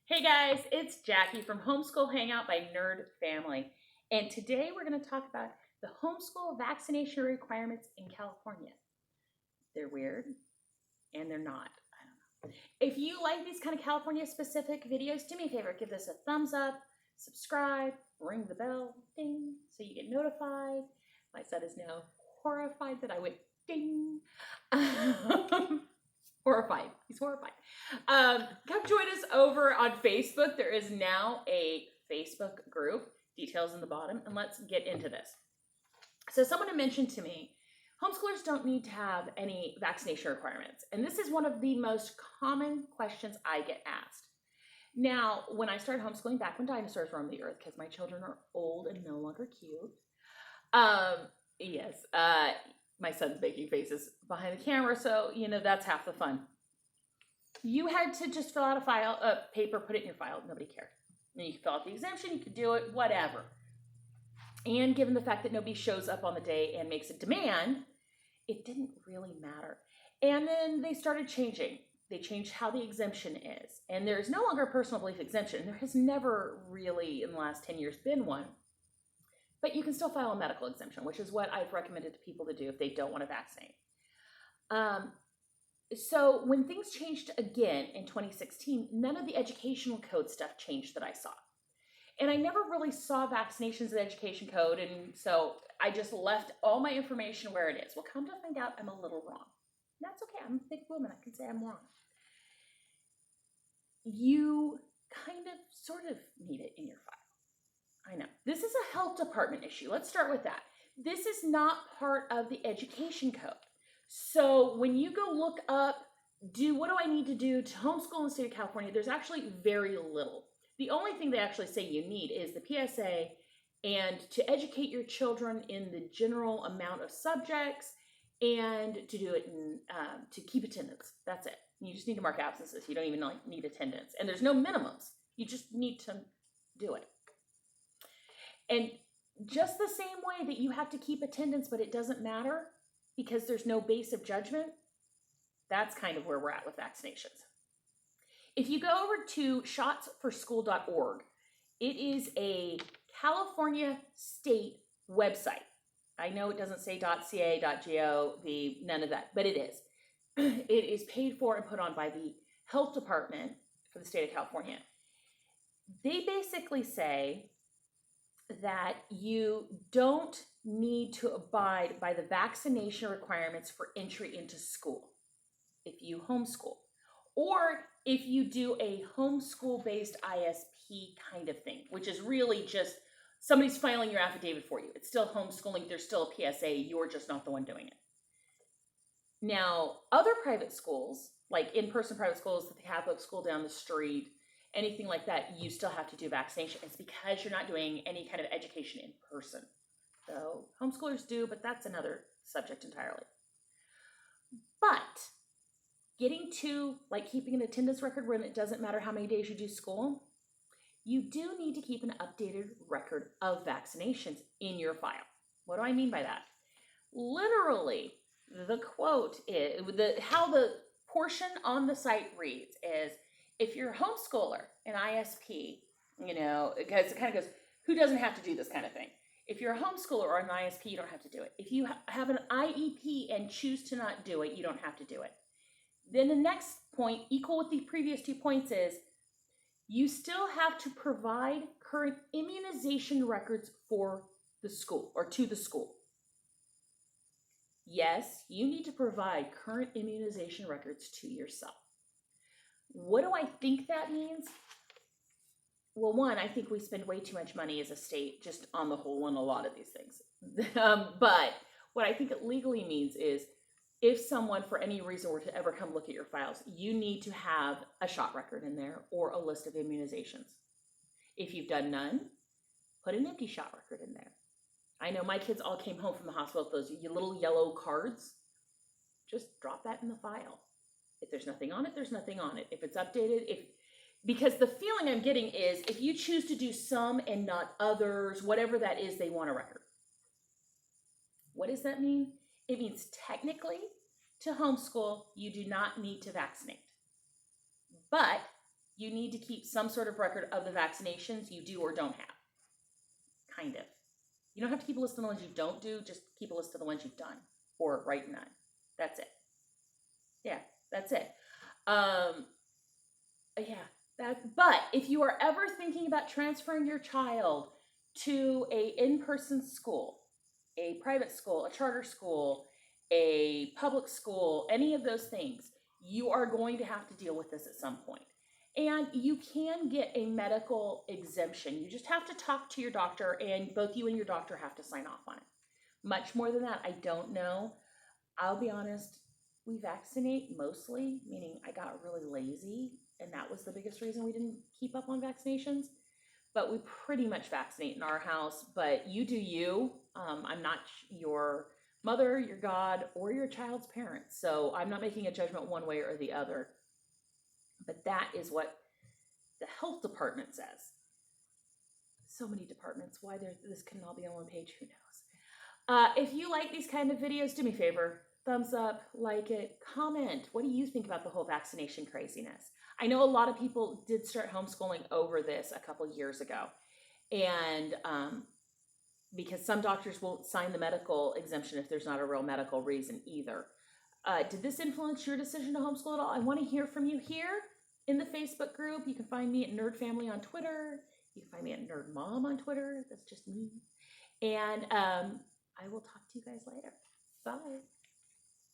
Hey guys, it's Jackie from Homeschool Hangout by Nerd Family. And today we're going to talk about the homeschool vaccination requirements in California. They're weird and they're not. I don't know. If you like these kind of California specific videos, do me a favor, give this a thumbs up, subscribe, ring the bell, ding, so you get notified. My son is now horrified that I went ding. Horrified. He's horrified. Come join us over on Facebook. There is now a Facebook group. Details in the bottom. And let's get into this. So someone had mentioned to me, homeschoolers don't need to have any vaccination requirements. And this is one of the most common questions I get asked. Now, when I started homeschooling back when dinosaurs roamed the earth, because my children are old and no longer cute. Yes. My son's making faces behind the camera, so, that's half the fun. You had to just fill out a paper, put it in your file. Nobody cared. And you could fill out the exemption, you could do it, whatever. And given the fact that nobody shows up on the day and makes a demand, it didn't really matter. And then they started changing. They changed how the exemption is. And there's no longer a personal belief exemption. There has never really, in the last 10 years, been one. But you can still file a medical exemption, which is what I've recommended to people to do if they don't want to vaccinate. So when things changed again in 2016, none of the educational code stuff changed that I saw. And I never really saw vaccinations in the education code, and so I just left all my information where it is. Well, come to find out, I'm a little wrong. That's okay. I'm a big woman. I can say I'm wrong. You kind of, sort of need it in your file. I know. This is a health department issue. Let's start with that. This is not part of the education code. So when you go look up, what do I need to do to homeschool in the state of California? There's actually very little. The only thing they actually say you need is the PSA and to educate your children in the general amount of subjects and to do it to keep attendance. That's it. You just need to mark absences. You don't even need attendance. And there's no minimums. You just need to do it. And just the same way that you have to keep attendance, but it doesn't matter because there's no base of judgment, that's kind of where we're at with vaccinations. If you go over to shotsforschool.org, it is a California state website. I know it doesn't say .ca, .gov, none of that, but it is. It is paid for and put on by the health department for the state of California. They basically say that you don't need to abide by the vaccination requirements for entry into school if you homeschool, or if you do a homeschool-based ISP kind of thing, which is really just somebody's filing your affidavit for you. It's still homeschooling. There's still a PSA. You're just not the one doing it. Now, other private schools, like in-person private schools, the Catholic school down the street, anything like that, you still have to do vaccination. It's because you're not doing any kind of education in person. So homeschoolers do, but that's another subject entirely. But getting to keeping an attendance record when it doesn't matter how many days you do school, you do need to keep an updated record of vaccinations in your file. What do I mean by that? Literally, the quote is, how the portion on the site reads is, if you're a homeschooler, an ISP, because it kind of goes, who doesn't have to do this kind of thing? If you're a homeschooler or an ISP, you don't have to do it. If you have an IEP and choose to not do it, you don't have to do it. Then the next point, equal with the previous 2 points, is you still have to provide current immunization records for the school or to the school. Yes, you need to provide current immunization records to yourself. What do I think that means? Well, one, I think we spend way too much money as a state just on the whole on a lot of these things. But what I think it legally means is if someone for any reason were to ever come look at your files, you need to have a shot record in there or a list of immunizations. If you've done none, put an empty shot record in there. I know my kids all came home from the hospital with those little yellow cards. Just drop that in the file. If there's nothing on it, there's nothing on it. If it's updated, because the feeling I'm getting is if you choose to do some and not others, whatever that is, they want a record. What does that mean? It means technically to homeschool, you do not need to vaccinate. But You need to keep some sort of record of the vaccinations you do or don't have. Kind of. You don't have to keep a list of the ones you don't do, just keep a list of the ones you've done, or write none. That's it. Yeah, that's it. But if you are ever thinking about transferring your child to a in-person school, a private school, a charter school, a public school, any of those things, you are going to have to deal with this at some point. And you can get a medical exemption. You just have to talk to your doctor, and both you and your doctor have to sign off on it. Much more than that, I don't know. I'll be honest, we vaccinate mostly, meaning I got really lazy, and that was the biggest reason we didn't keep up on vaccinations. But we pretty much vaccinate in our house, but you do you. I'm not your mother, your God, or your child's parent, so I'm not making a judgment one way or the other. But that is what the health department says. So many departments. Why this can all be on one page, who knows? If you like these kind of videos, do me a favor. Thumbs up, like it, comment. What do you think about the whole vaccination craziness? I know a lot of people did start homeschooling over this a couple years ago. And because some doctors won't sign the medical exemption if there's not a real medical reason either. Did this influence your decision to homeschool at all? I want to hear from you here in the Facebook group. You can find me at Nerd Family on Twitter. You can find me at Nerd Mom on Twitter. That's just me. And I will talk to you guys later. Bye.